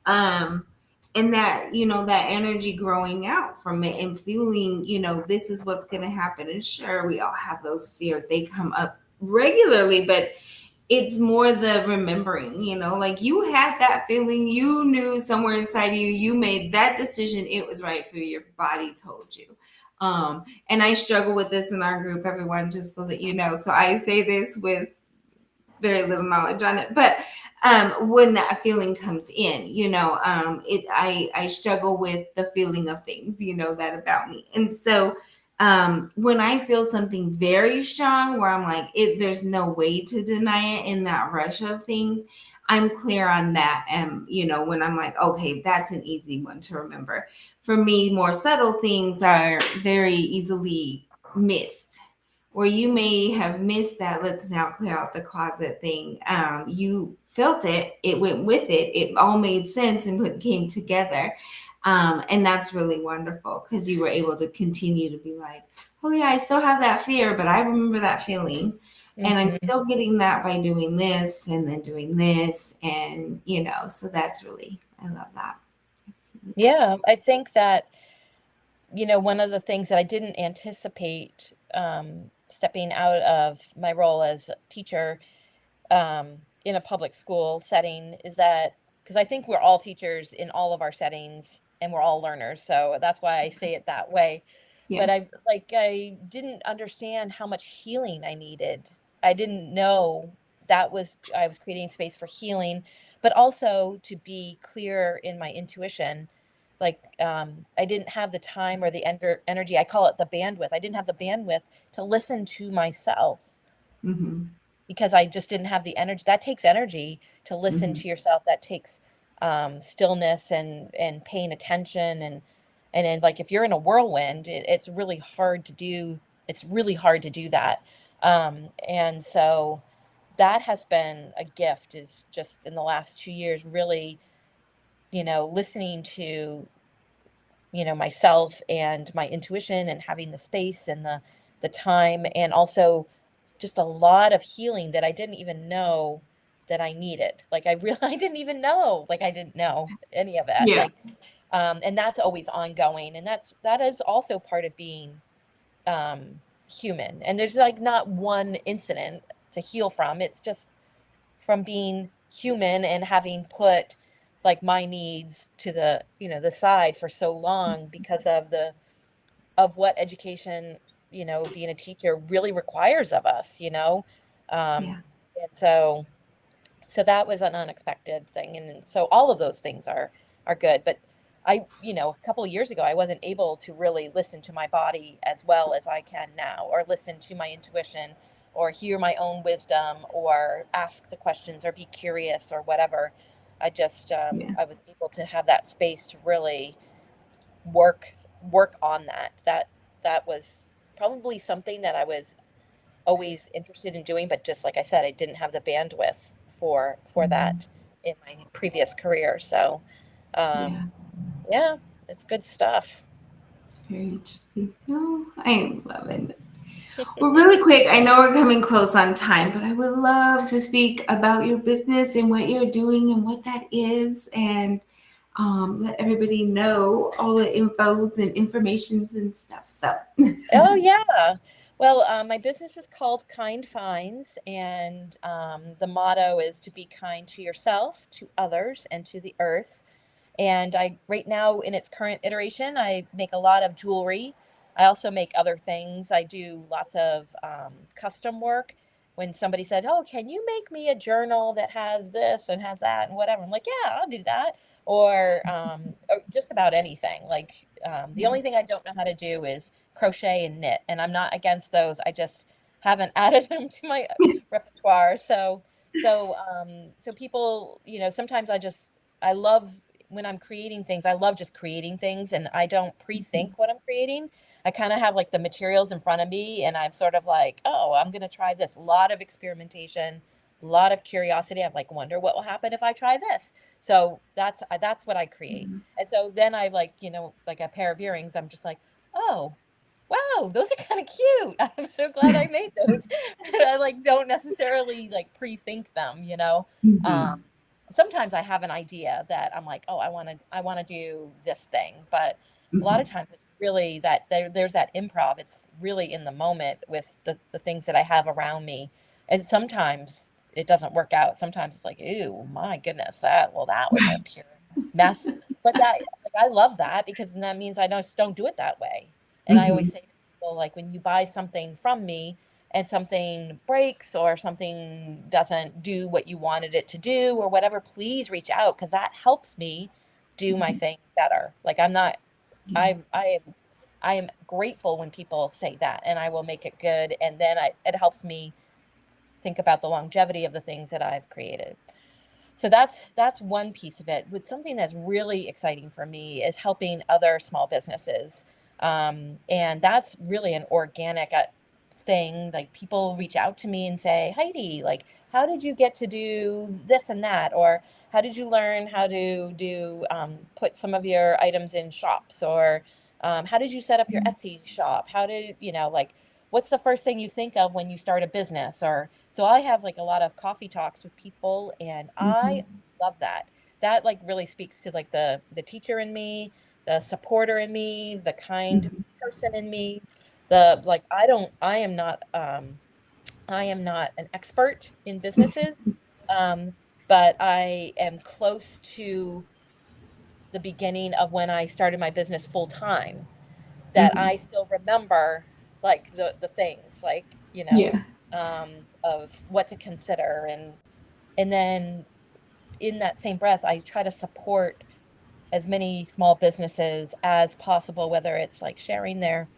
Um, and that, that energy growing out from it and feeling, this is what's going to happen. And sure, we all have those fears. They come up regularly, but it's more the remembering, like you had that feeling, you knew somewhere inside you made that decision, it was right for you, your body told you. And I struggle with this in our group, everyone, just so that you know. So I say this with very little knowledge on it, but when that feeling comes in, I struggle with the feeling of things, that about me. And so when I feel something very strong where I'm like, there's no way to deny it, in that rush of things, I'm clear on that. And when I'm like, okay, that's an easy one to remember. For me, more subtle things are very easily missed, where you may have missed that let's now clear out the closet thing. You felt it, it went with it, it all made sense and came together. And that's really wonderful because you were able to continue to be like, oh yeah, I still have that fear, but I remember that feeling. And I'm Mhm. still getting that by doing this and then doing this. And, so that's really, I love that. Yeah, I think that, one of the things that I didn't anticipate, stepping out of my role as a teacher, in a public school setting is that because I think we're all teachers in all of our settings and we're all learners. So that's why I say it that way. Yeah. But I didn't understand how much healing I needed. I didn't know I was creating space for healing, but also to be clear in my intuition. Like I didn't have the time or the energy. I call it the bandwidth. I didn't have the bandwidth to listen to myself Mm-hmm. because I just didn't have the energy. That takes energy to listen Mm-hmm. to yourself. That takes stillness and paying attention and then like if you're in a whirlwind, it's really hard to do. It's really hard to do that. And so that has been a gift. Is just in the last 2 years, really, listening to myself and my intuition and having the space and the time and also just a lot of healing that I didn't even know that I needed. Like I really I didn't even know, like I didn't know any of it. Yeah. Like and that's always ongoing and that is also part of being human. And there's like not one incident to heal from. It's just from being human and having put like my needs to the side for so long because of what education, being a teacher really requires of us, Yeah. and so that was an unexpected thing, and so all of those things are good. But a couple of years ago, I wasn't able to really listen to my body as well as I can now, or listen to my intuition, or hear my own wisdom, or ask the questions, or be curious, or whatever. Yeah. I was able to have that space to really work work on that was probably something that I was always interested in doing, but just like I said, I didn't have the bandwidth for Mhm. that in my previous career. So, Yeah. um, yeah, it's good stuff. It's very interesting. No, I love it. Well, really quick, I know we're coming close on time, but I would love to speak about your business and what you're doing and what that is, and let everybody know all the infos and informations and stuff. So, Oh yeah. Well, my business is called Kind Finds, and the motto is to be kind to yourself, to others, and to the earth. And I right now in its current iteration, I make a lot of jewelry. I also make other things. I do lots of custom work. When somebody said, "Oh, can you make me a journal that has this and has that and whatever?" I'm like, "Yeah, I'll do that." Or just about anything. Like the only thing I don't know how to do is crochet and knit, and I'm not against those. I just haven't added them to my repertoire. So people, sometimes I love when I'm creating things, I love just creating things and I don't pre-think what I'm creating. I kind of have like the materials in front of me and I'm sort of like, oh, I'm going to try this. A lot of experimentation, a lot of curiosity. I'm like, wonder what will happen if I try this. So that's what I create. And so then I like, like a pair of earrings, I'm just like, oh, wow, oh, those are kind of cute. I'm so glad I made those. I like don't necessarily like pre-think them, you know. Um, Mhm. sometimes I have an idea that I'm like, oh, I want to do this thing, but a lot of Mhm. times it's really that there's that improv. It's really in the moment with the things that I have around me. And sometimes it doesn't work out. Sometimes it's like, ew, my goodness, that was a pure mess. But that, like, I love that because then that means I just don't do it that way. And I always Mhm. say to people, like, when you buy something from me and something breaks or something doesn't do what you wanted it to do or whatever, please reach out because that helps me do my Mhm. thing better. Like I'm not, Yeah. I am grateful when people say that, and I will make it good. And then it helps me think about the longevity of the things that I've created. So that's one piece of it. With something that's really exciting for me is helping other small businesses, and that's really an organic thing. Like people reach out to me and say, Heidi, like, how did you get to do this and that, or how did you learn how to do put some of your items in shops, or how did you set up your Etsy shop? How did you know like what's the first thing you think of when you start a business? Or so I have like a lot of coffee talks with people, and I Mhm. love that. That like really speaks to like the teacher in me, the supporter in me, the kind Mhm. person in me. The like I don't I am not an expert in businesses, um, but I am close to the beginning of when I started my business full time, that Mhm. I still remember like the things like, Yeah. of what to consider, and then in that same breath, I try to support as many small businesses as possible, whether it's like sharing their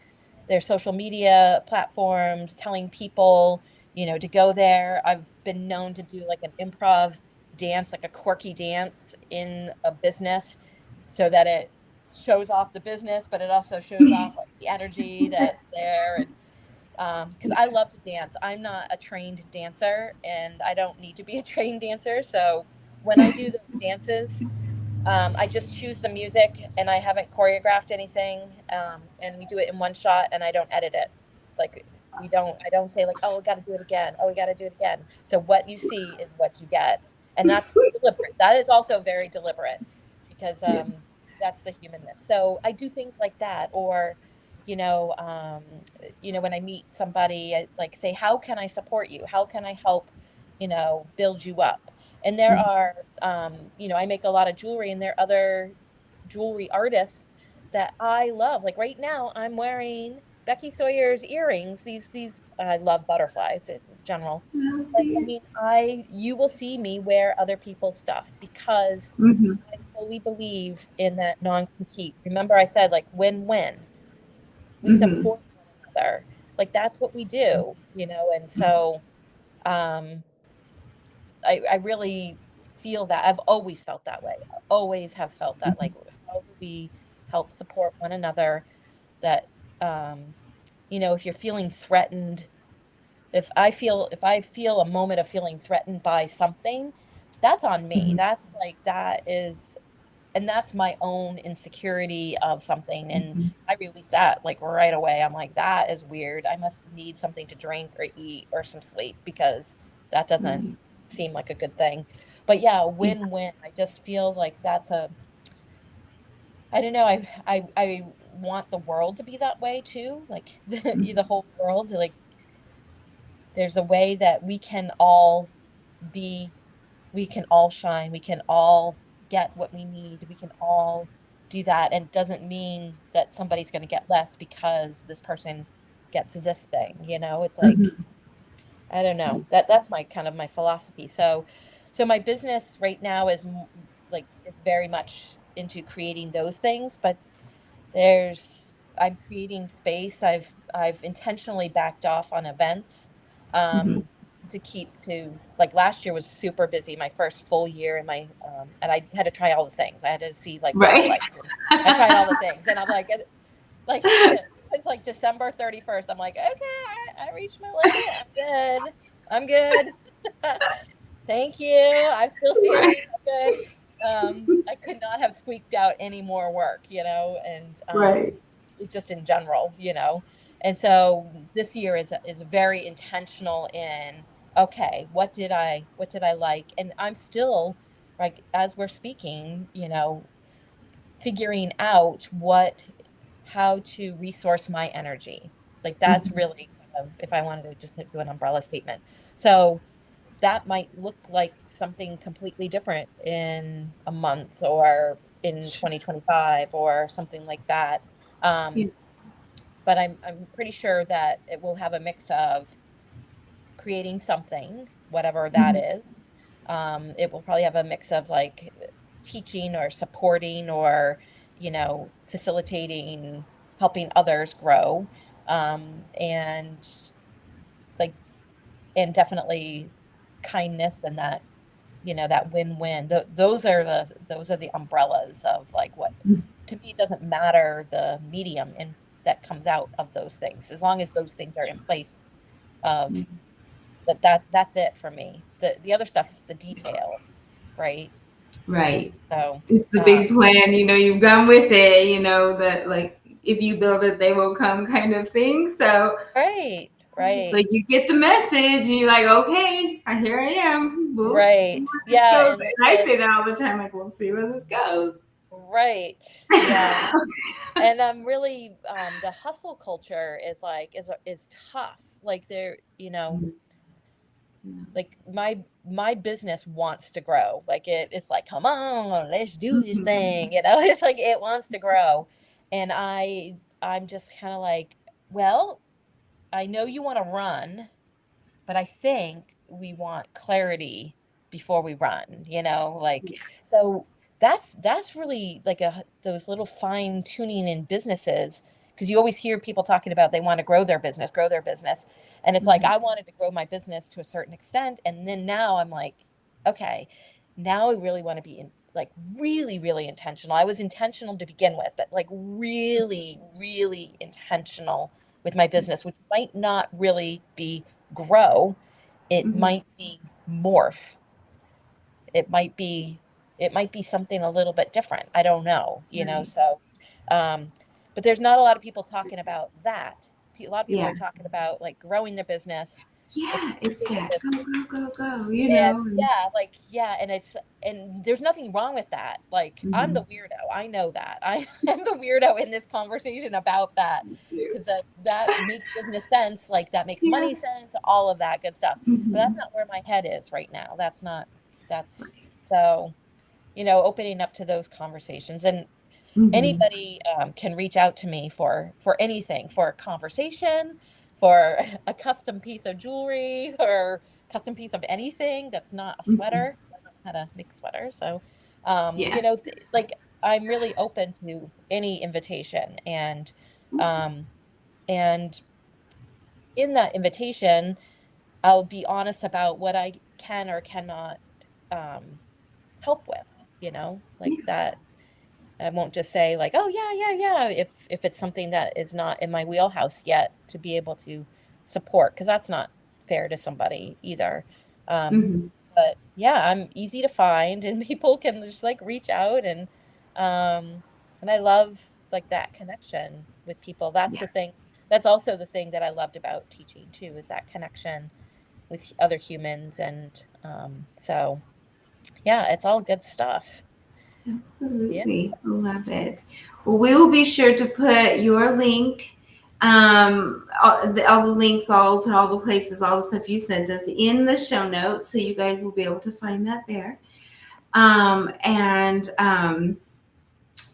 social media platforms, telling people, to go there. I've been known to do like an improv dance, like a quirky dance in a business so that it shows off the business, but it also shows off like the energy that's there. And because I love to dance. I'm not a trained dancer and I don't need to be a trained dancer. So when I do those dances, I just choose the music and I haven't choreographed anything. And we do it in one shot and I don't edit it. Like I don't say like, oh, we got to do it again. Oh, we got to do it again. So what you see is what you get. And that's deliberate. That is also very deliberate because Yeah. that's the humanness. So I do things like that. Or, you know, um, when I meet somebody, I like say, how can I support you? How can I help, build you up? And there Mhm. are, I make a lot of jewelry, and there are other jewelry artists that I love. Like right now, I'm wearing Becky Sawyer's earrings. These I love butterflies in general. But I Healthy. mean, you will see me wear other people's stuff because Mhm. I fully believe in that non-compete. Remember, I said like win-win. We Mhm. support one another. Like that's what we do, and so um I really feel that. I've always felt that way. I always have felt that like how do we help support one another, that um if you're feeling threatened, if I feel a moment of feeling threatened by something, that's on me. Mhm. That's like that is and that's my own insecurity of something, and Mhm. I release that like right away. I'm like, that is weird. I must need something to drink or eat or some sleep because that doesn't Right. seem like a good thing. But yeah, Yeah. win-win. I just feel like that's a I don't know. I want the world to be that way too. Like Mhm. the whole world. Like there's a way that be we can all shine. We can all get what we need. We can all do that. And it doesn't mean that somebody's going to get less because this person gets this thing, It's like Mhm. I don't know. That's my kind of my philosophy. So my business right now is very much into creating those things, but I'm creating space. I've intentionally backed off on events, Mhm. to keep to like last year was super busy, my first full year in my and I had to try all the things. I had to see like what I Right. liked, and I tried all the things, and I'm like it's like December 31st. I'm like, okay, I reached my limit. I'm good. I'm good. Thank you. I'm still Right. standing. I'm good. I could not have squeaked out any more work, and Right. just in general, And so this year is very intentional in, okay, what did I like? And I'm still, like, as we're speaking, figuring out how to resource my energy. Like that's Mhm. really kind of, if I wanted to just do an umbrella statement. So that might look like something completely different in a month or in Sure. 2025 or something like that. Yeah. Um, but I'm pretty sure that it will have a mix of creating something, whatever that Mhm. is. It will probably have a mix of like teaching or supporting or, facilitating, helping others grow. And like, and definitely kindness and that, that win-win. Those are the umbrellas of like what, to me, it doesn't matter the medium and that comes out of those things, as long as those things are in place of Mhm. that's it for me. The other stuff is the detail, right? Right. So, It's the big plan, you've gone with it, that like if you build it, they will come kind of thing. So right, it's like right, you get the message and you're like, okay, here I am. We'll see right. where this Yeah, goes. and And I say that all the time, like, we'll see where this goes. right. Yeah. And I'm really the hustle culture is like is tough. Like there, like my business wants to grow. Like it's like, come on, let's do this Mhm. thing. It's like it wants to grow. And I'm just kind of like, well, I know you want to run, but I think we want clarity before we run, like, so that's really like those little fine tuning in businesses, because you always hear people talking about they want to grow their business. And it's like, Right. I wanted to grow my business to a certain extent. And then now I'm like, okay, now I really want to be like really, really intentional. I was intentional to begin with, but like really, really intentional with my business, which might not really be grow. It Mhm. might be morph. It might be something a little bit different. I don't know, Right. so um but there's not a lot of people talking about that. A lot of people Yeah. are talking about like growing their business, Yeah. It's expanding that their go, business. go, go, go, And yeah, like yeah, and there's nothing wrong with that. Like I'm the Mhm. weirdo. I know that. I am the weirdo in this conversation about that, because that makes business sense, like that makes Yeah. money sense, all of that good stuff. But that's Mhm. not where my head is right now. That's so, opening up to those conversations. And Mhm. anybody can reach out to me for anything, for a conversation, for a custom piece of jewelry, or custom piece of anything that's not a Mhm. sweater. I don't know how to make sweaters, so Yeah. like I'm really open to any invitation. Um and in that invitation, I'll be honest about what I can or cannot um help with, like that. I won't just say like, "Oh yeah, yeah, yeah," if it's something that is not in my wheelhouse yet to be able to support, because that's not fair to somebody either. Um, Mhm. but yeah, I'm easy to find, and people can just like reach out, um, and I love like that connection with people. That's Yeah. the thing. That's also the thing that I loved about teaching too, is that connection with other humans. And so yeah, it's all good stuff. Yeah. Absolutely. Love it. Well, we will be sure to put your link, all the links, all to all the places, all the stuff you sent us in the show notes. So you guys will be able to find that there. And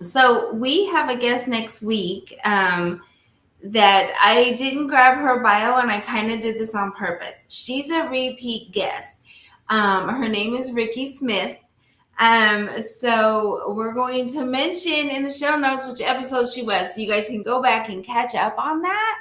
so we have a guest next week that I didn't grab her bio, and I kind of did this on purpose. She's a repeat guest. Her name is Ricky Smith. So we're going to mention in the show notes which episode she was, so you guys can go back and catch up on that,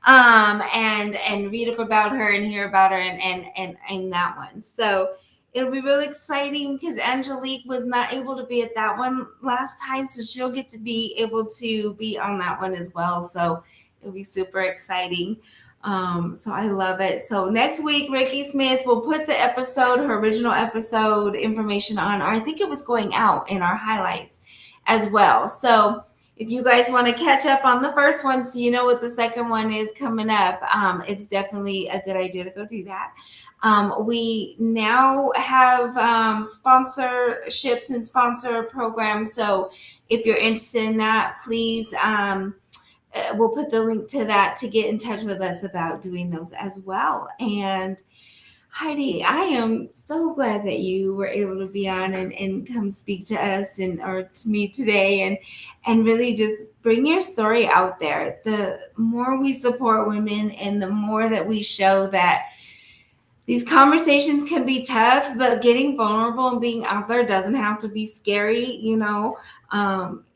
and read up about her and hear about her and that one. So it'll be really exciting because Angelique was not able to be at that one last time, so she'll get to be able to be on that one as well. So it'll be super exciting. So I love it. So next week, Ricky Smith will put the episode, her original episode information on, or I think it was going out in our highlights as well. So if you guys want to catch up on the first one so you know what the second one is coming up, it's definitely a good idea to go do that. We now have sponsorships and sponsor programs. So if you're interested in that, please, we'll put the link to that to get in touch with us about doing those as well. And Heidi, I am so glad that you were able to be on and come speak to us and or to me today and really just bring your story out there. The more we support women and the more that we show that these conversations can be tough, but getting vulnerable and being out there doesn't have to be scary, you know.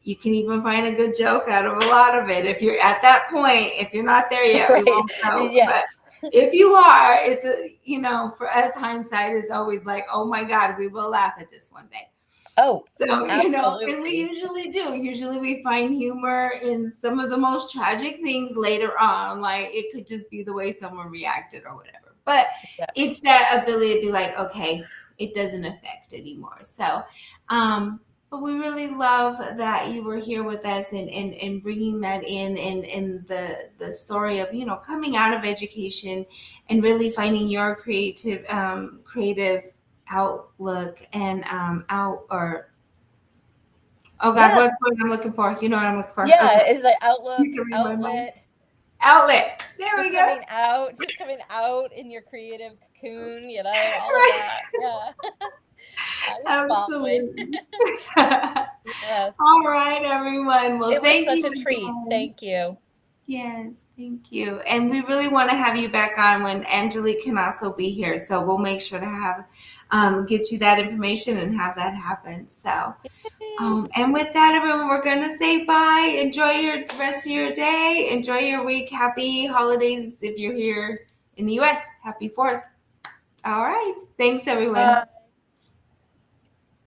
You can even find a good joke out of a lot of it. If you're at that point, if you're not there yet, we Right. won't joke. But Yes. if you are, it's a, you know, for us, hindsight is always like, oh my God, we will laugh at this one day. Oh, So, you know, and we absolutely. usually do. Usually we find humor in some of the most tragic things later on. Like it could just be the way someone reacted or whatever. But Yes. it's that ability to be like, okay, it doesn't affect anymore. So, but we really love that you were here with us and bringing that in and the story of, you know, coming out of education and really finding your creative outlook and out or oh God, Yeah. what's what I'm looking for? You know what I'm looking for. Yeah. Okay. It's like You outlook, can read my mind. outlet, Outlet. There we go. just coming out in your creative cocoon, you know, all of Right. that. Yeah. I was following. Absolutely. Yes. All right, everyone. Well, It was thank such you a treat. again. Thank you. Yes, thank you. And we really want to have you back on when Angelique can also be here. So we'll make sure to have get you that information and have that happen. So Yay. and with that, everyone, we're going to say bye. Enjoy your rest of your day. Enjoy your week. Happy holidays if you're here in the US. Happy 4th. All right. Thanks, everyone.